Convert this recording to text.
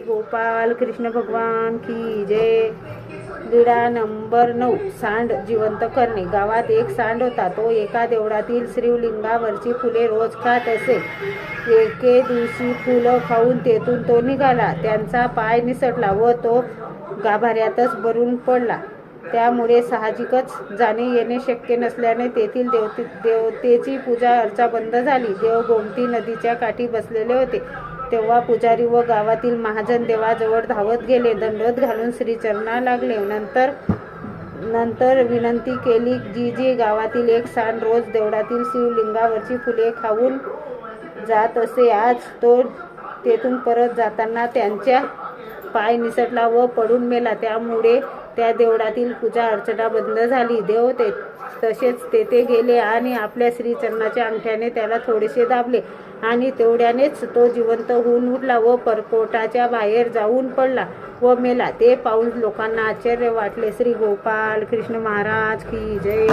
गोपाल कृष्ण भगवान की जय। लीळा नंबर 9, सांड जिवंत करणे। गावात एक सांड होता. तो एका देवळातील शिवलिंगावरची फुले रोज खात असे. एके दिवशी फुलं खाऊन तेथून तो निघाला. त्यांचा पाय निसटला व तो गाभाऱ्यातच बुडून पडला. त्यामुळे साहजिकच जाणे येणे शक्य नसल्याने तेथील देवतेची पूजा अर्चा बंद झाली. देव गोमती नदीच्या काठी बसलेले होते. तेव्हा पुजारी व गावातील महाजन देवाजवळ धावत गेले. दंडवत घालून श्रीचरणा लागले. नंतर विनंती केली, जी गावातील एक सांड रोज देवळातील शिवलिंगावरची फुले खाऊन जात असे, आज तो तेथून परत जाताना त्यांचा पाय निसटला व पडून मेला. त्यामुळे त्या देवळातील पूजा अर्चना बंद झाली. देव तसेच तेथे गेले आणि आपल्या श्रीचरणाच्या अंगठ्याने त्याला थोडेसे दाबले आणि तेवढ्यानेच तो जिवंत होऊन उठला व परपोटाच्या बाहेर जाऊन पडला व मेला. ते पाहून लोकांना आश्चर्य वाटले. श्री गोपाल कृष्ण महाराज की जय।